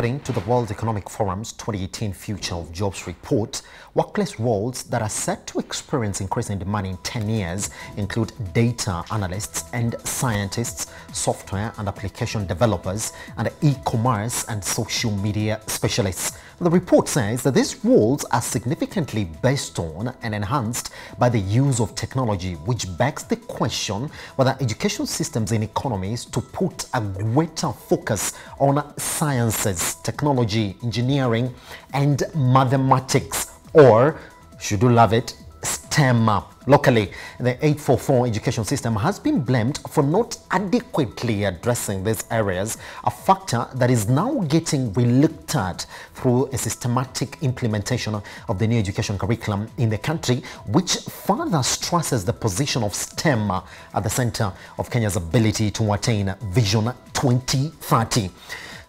According to the World Economic Forum's 2018 Future of Jobs report, workplace roles that are set to experience increasing demand in 10 years include data analysts and scientists, software and application developers, and e-commerce and social media specialists. The report says that these roles are significantly based on and enhanced by the use of technology, which begs the question whether education systems in economies to put a greater focus on sciences, technology, engineering, and mathematics, or, should you love it, STEM. Locally, the 844 education system has been blamed for not adequately addressing these areas, a factor that is now getting relooked at through a systematic implementation of the new education curriculum in the country, which further stresses the position of STEM at the center of Kenya's ability to attain Vision 2030.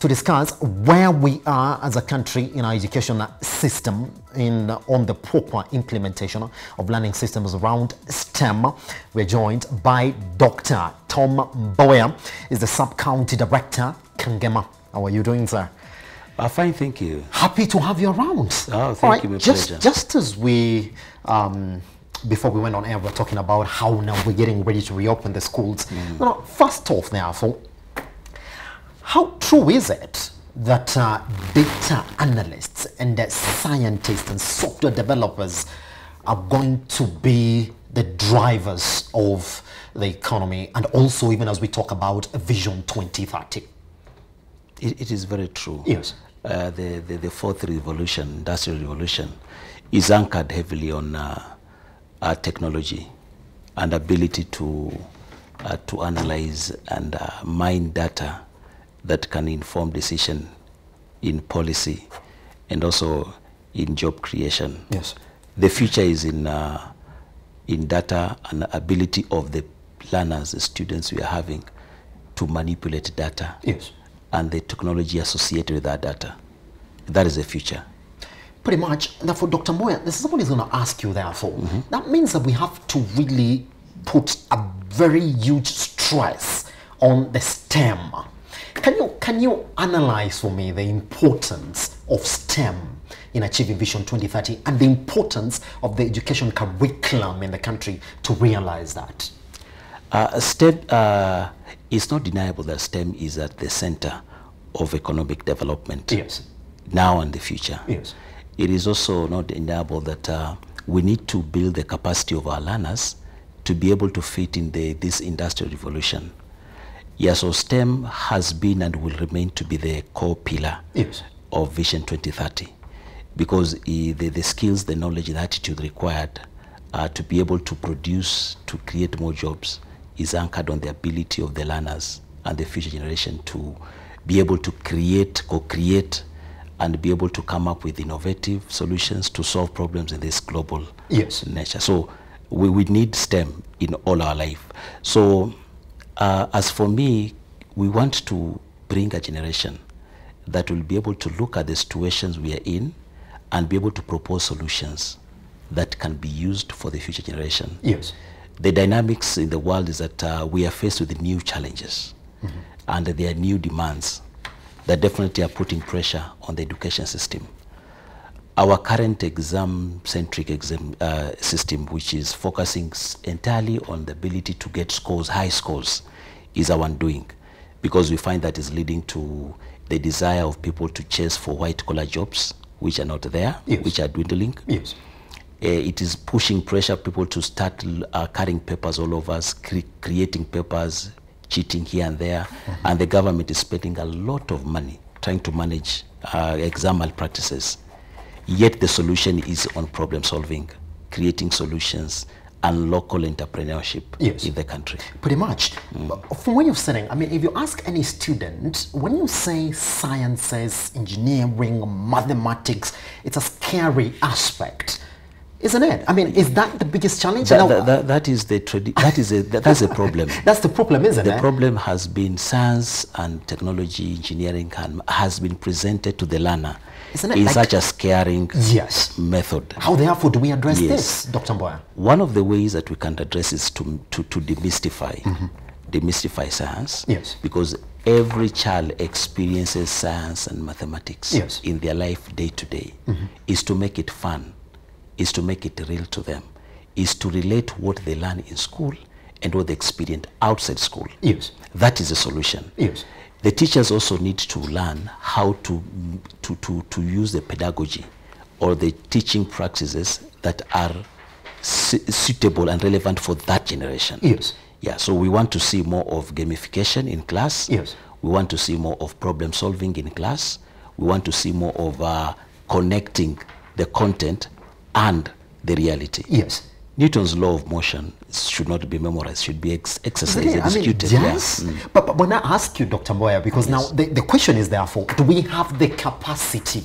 To discuss where we are as a country in our education system on the proper implementation of learning systems around STEM, we're joined by Dr. Tom Mboya, is the Sub-County Director, Kangema. How are you doing, sir? Fine, thank you. Happy to have you around. Oh, thank you, my pleasure. Just as we, before we went on air, we're talking about how now we're getting ready to reopen the schools. Now, first off now, so how true is it that data analysts and scientists and software developers are going to be the drivers of the economy, and also even as we talk about Vision 2030? It is very true. Yes. The fourth revolution, industrial revolution, is anchored heavily on technology and ability to analyze and mine data that can inform decision in policy and also in job creation. Yes. The future is in data and ability of the learners, the students we are having, to manipulate data. Yes. And the technology associated with that data. That is the future. Pretty much. Therefore, Dr. Mboya, this is somebody is going to ask you therefore. That means that we have to really put a very huge stress on the STEM. Can you analyze for me the importance of STEM in achieving Vision 2030 and the importance of the education curriculum in the country to realize that? STEM, it's not deniable that STEM is at the center of economic development. Yes. Now and the future. Yes. It is also not deniable that we need to build the capacity of our learners to be able to fit in this industrial revolution. Yes, so STEM has been and will remain to be the core pillar of Vision 2030, because the skills, the knowledge, the attitude required to be able to produce, to create more jobs is anchored on the ability of the learners and the future generation to be able to create, co-create, and be able to come up with innovative solutions to solve problems in this global nature. So we need STEM in all our life. So as for me, we want to bring a generation that will be able to look at the situations we are in and be able to propose solutions that can be used for the future generation. Yes. The dynamics in the world is that we are faced with new challenges and there are new demands that definitely are putting pressure on the education system. Our current exam-centric system, which is focusing entirely on the ability to get scores, high scores, is our undoing, because we find that is leading to the desire of people to chase for white-collar jobs, which are not there, which are dwindling. Yes. It is pushing pressure people to start carrying papers all over us, creating papers, cheating here and there, and the government is spending a lot of money trying to manage exam malpractices. Yet the solution is on problem solving, creating solutions and local entrepreneurship in the country. Pretty much. From what you're saying, I mean, if you ask any student, when you say sciences, engineering, mathematics, it's a scary aspect, isn't it? I mean, is that the biggest challenge? That's a problem. That's the problem, isn't it? The problem has been science and technology, engineering has been presented to the learner in such a scaring method. How therefore do we address this, Dr. Mboya? One of the ways that we can address is to demystify demystify science. Yes. Because every child experiences science and mathematics Yes. in their life day to day, is to make it fun, is to make it real to them, is to relate what they learn in school and what they experience outside school. Yes. That is the solution. Yes. The teachers also need to learn how to use the pedagogy or the teaching practices that are suitable and relevant for that generation. Yes. Yeah, so we want to see more of gamification in class. Yes. We want to see more of problem solving in class. We want to see more of connecting the content and the reality. Yes. Newton's law of motion should not be memorized, should be exercised, executed. Yes. Yeah. But when I ask you, Dr. Mboya, because Yes. now the question is therefore, do we have the capacity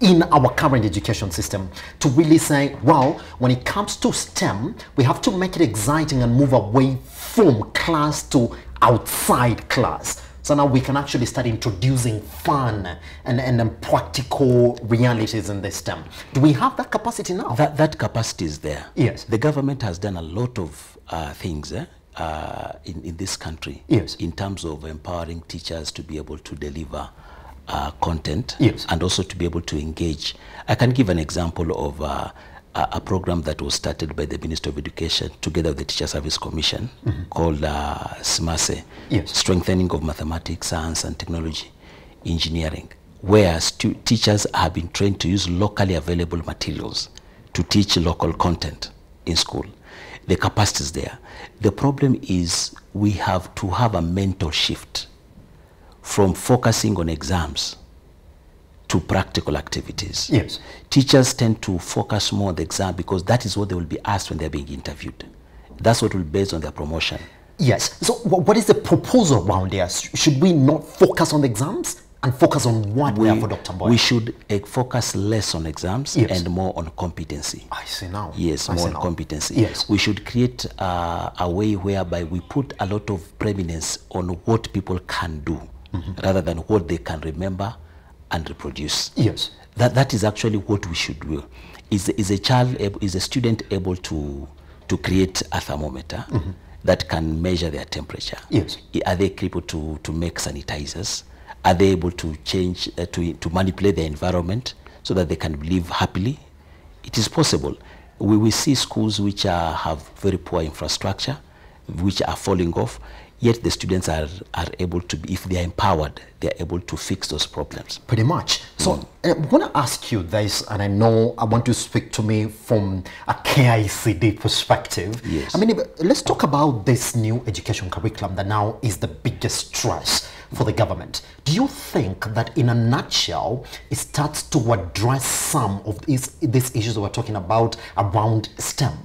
in our current education system to really say, well, when it comes to STEM, we have to make it exciting and move away from class to outside class. So now we can actually start introducing fun and practical realities in the STEM. Do we have that capacity now? That capacity is there. Yes. The government has done a lot of things in this country. Yes. In terms of empowering teachers to be able to deliver content. Yes. And also to be able to engage. I can give an example of a program that was started by the Ministry of Education together with the Teacher Service Commission called SMASE, Yes. Strengthening of Mathematics, Science and Technology Engineering, where teachers have been trained to use locally available materials to teach local content in school. The capacity is there. The problem is we have to have a mental shift from focusing on exams to practical activities. Yes. Teachers tend to focus more on the exam because that is what they will be asked when they're being interviewed. That's what will be based on their promotion. Yes. So what is the proposal around there? Should we not focus on the exams and focus on what we have for Dr. Mboya? We should focus less on exams and more on competency. I see now. Yes, more on competency. Yes. We should create a way whereby we put a lot of preeminence on what people can do rather than what they can remember and reproduce. Yes. That is actually what we should do. Is a student able to create a thermometer that can measure their temperature? Yes. Are they able to make sanitizers? Are they able to change, to manipulate their environment so that they can live happily? It is possible. We see schools which have very poor infrastructure, which are falling off, yet the students are able to, if they are empowered, they are able to fix those problems. Pretty much. So I want to ask you this, and I know I want to speak to me from a KICD perspective. Yes. I mean, let's talk about this new education curriculum that now is the biggest stress for the government. Do you think that in a nutshell, it starts to address some of these issues we're talking about around STEM?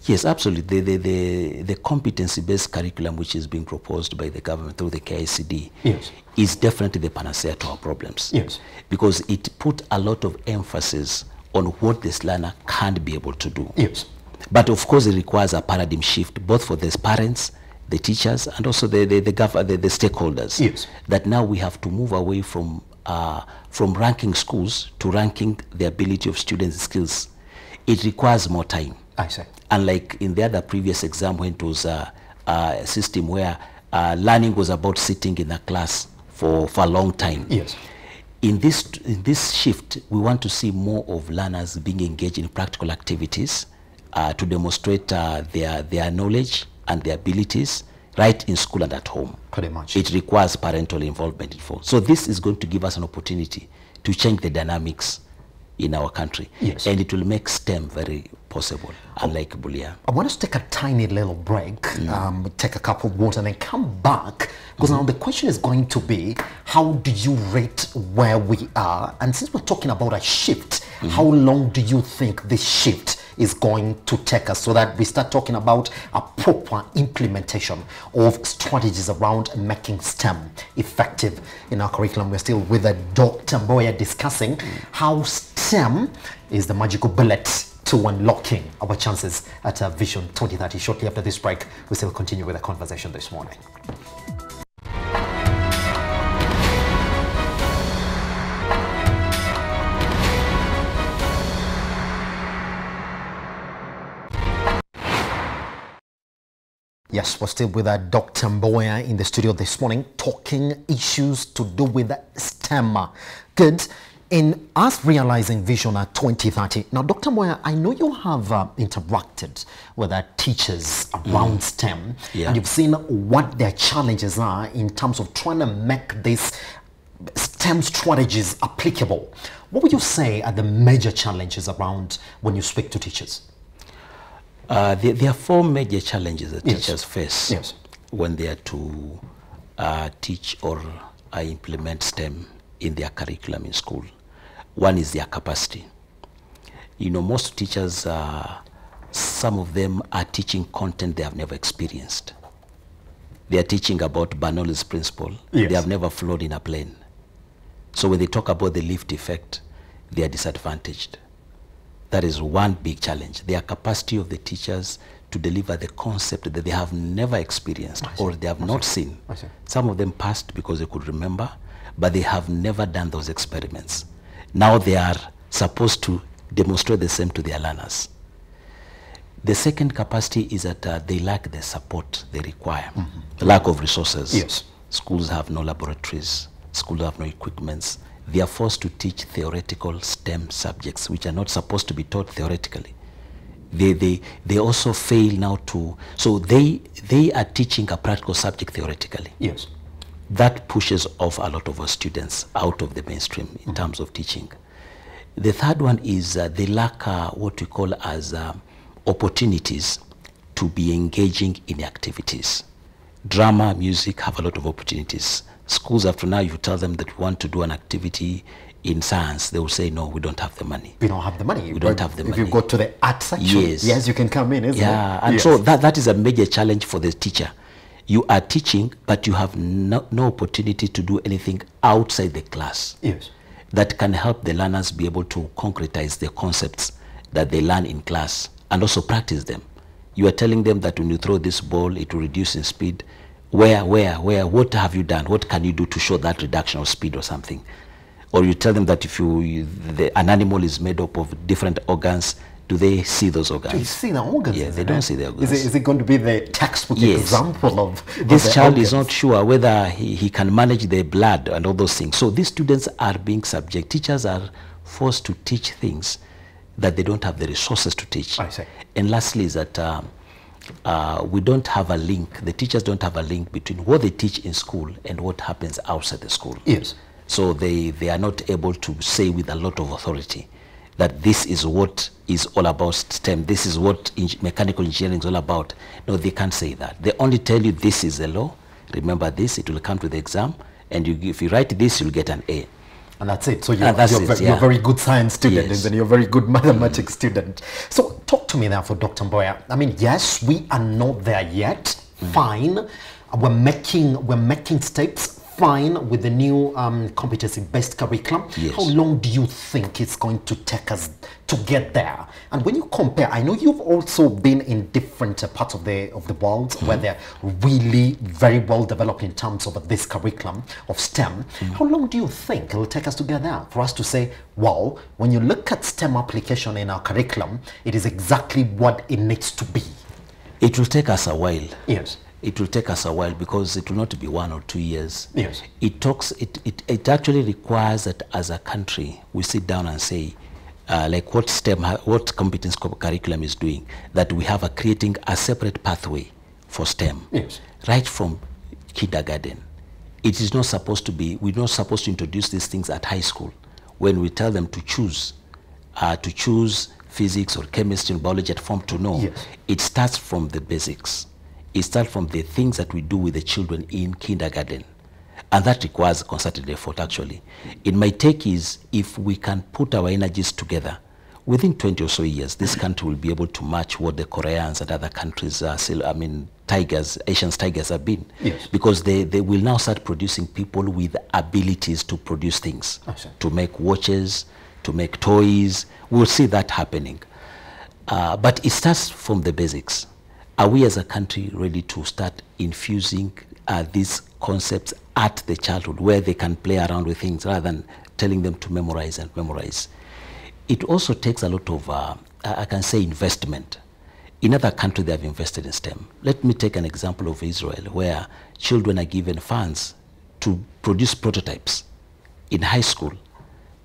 Yes, absolutely. The competency-based curriculum which is being proposed by the government through the KICD is definitely the panacea to our problems. Yes. Because it put a lot of emphasis on what this learner can't be able to do. Yes. But of course it requires a paradigm shift both for the parents, the teachers, and also the stakeholders. Yes. That now we have to move away from ranking schools to ranking the ability of students' skills. It requires more time. I see. Unlike in the other previous exam when it was a system where learning was about sitting in a class for a long time. Yes. In this shift, we want to see more of learners being engaged in practical activities to demonstrate their knowledge and their abilities right in school and at home. Pretty much. It requires parental involvement. So this is going to give us an opportunity to change the dynamics in our country. Yes. And it will make STEM very possible, unlike Boolean. I want us to take a tiny little break, take a couple of words and then come back, because now the question is going to be, how do you rate where we are? And since we're talking about a shift, how long do you think this shift is going to take us so that we start talking about a proper implementation of strategies around making STEM effective in our curriculum? We're still with Dr. Mboya discussing how STEM is the magical bullet to unlocking our chances at Vision 2030. Shortly after this break, we still continue with the conversation this morning. Yes, we're still with Dr. Mboya in the studio this morning, talking issues to do with STEM. Good. In us realizing Vision 2030. Now, Dr. Mboya, I know you have interacted with teachers around STEM, and you've seen what their challenges are in terms of trying to make these STEM strategies applicable. What would you say are the major challenges around when you speak to teachers? There are four major challenges that teachers face when they are to teach or implement STEM in their curriculum in school. One is their capacity. You know, most teachers, some of them are teaching content they have never experienced. They are teaching about Bernoulli's principle. They have never flown in a plane. So when they talk about the lift effect, they are disadvantaged. That is one big challenge. Their capacity of the teachers to deliver the concept that they have never experienced or they have not seen. Some of them passed because they could remember, but they have never done those experiments. Now they are supposed to demonstrate the same to their learners. The second capacity is that they lack the support they require. Lack of resources. Schools have no laboratories. Schools have no equipments. They are forced to teach theoretical STEM subjects, which are not supposed to be taught theoretically. They also fail now to, so they are teaching a practical subject theoretically. That pushes off a lot of our students out of the mainstream in terms of teaching. The third one is they lack what we call as opportunities to be engaging in activities. Drama, music have a lot of opportunities. Schools, after now, you tell them that you want to do an activity in science, they will say, no, we don't have the money. We don't have the money. We don't have the money. If you go to the art section, yes, you can come in, isn't it? Yeah, and so that is a major challenge for the teacher. You are teaching, but you have no opportunity to do anything outside the class that can help the learners be able to concretize the concepts that they learn in class and also practice them. You are telling them that when you throw this ball, it will reduce in speed. Where, what have you done? What can you do to show that reduction of speed or something? Or you tell them that if an animal is made up of different organs, do they see those organs? Do you see the organs? Yeah, they don't see the organs. Is it going to be the textbook example of this child organs? is not sure whether he can manage the blood and all those things. So these students are being subject. Teachers are forced to teach things that they don't have the resources to teach. I see. And lastly is that we don't have a link. The teachers don't have a link between what they teach in school and what happens outside the school. So they are not able to say with a lot of authority that this is what is all about STEM, this is what mechanical engineering is all about. No, they can't say that. They only tell you this is the law, remember this, it will come to the exam, and if you write this, you'll get an A. And that's it. So you're a very good science student, and you're a very good mathematics student. So talk to me now for Dr. Mboya. I mean, yes, we are not there yet. Fine. We're making steps. Fine with the new competency-based curriculum. How long do you think it's going to take us to get there? And when you compare, I know you've also been in different parts of the world where they're really very well developed in terms of this curriculum of STEM. How long do you think it will take us to get there for us to say, wow, when you look at STEM application in our curriculum, it is exactly what it needs to be? It will take us a while. It will take us a while because it will not be 1 or 2 years. It actually requires that as a country we sit down and say, like what STEM, what competence curriculum is doing, that we have creating a separate pathway for STEM, right from kindergarten. It is not supposed to be. We're not supposed to introduce these things at high school when we tell them to choose physics or chemistry and biology at Form 2. No, it starts from the basics. It starts from the things that we do with the children in kindergarten. And that requires a concerted effort, actually. It might take is, if we can put our energies together, within 20 or so years, this country will be able to match what the Koreans and other countries, tigers, Asian tigers have been. Because they will now start producing people with abilities to produce things, to make watches, to make toys. We'll see that happening. But it starts from the basics. Are we as a country ready to start infusing these concepts at the childhood where they can play around with things rather than telling them to memorize and memorize? It also takes a lot of, I can say, investment. In other countries, they have invested in STEM. Let me take an example of Israel, where children are given funds to produce prototypes in high school.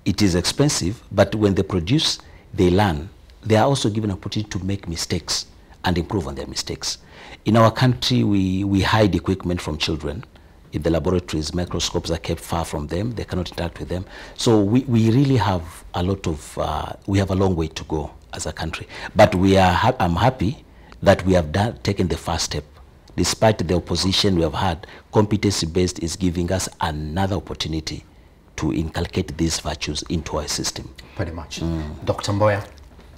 It is expensive, but when they produce, they learn. They are also given an opportunity to make mistakes and improve on their mistakes. In our country, we hide equipment from children. In the laboratories, microscopes are kept far from them. They cannot interact with them. So we really have a lot of, we have a long way to go as a country. But I'm happy that we have taken the first step. Despite the opposition we have had, competency-based is giving us another opportunity to inculcate these virtues into our system. Pretty much. Dr. Mboya,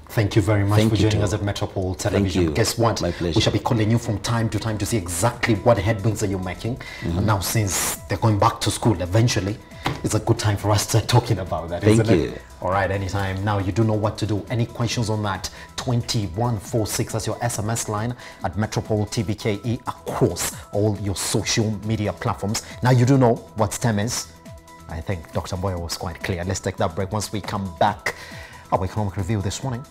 thank you very much for joining us at Metropole Television. Thank you. Guess what? My pleasure. We shall be calling you from time to time to see exactly what headwinds are you making. And now, since they're going back to school eventually, it's a good time for us to start talking about that, isn't Thank you. it? All right, anytime. Now, you do know what to do. Any questions on that? 2146, that's your SMS line at Metropole TVKE across all your social media platforms. Now, you do know what STEM is. I think Dr. Mboya was quite clear. Let's take that break. Once we come back, our economic review this morning.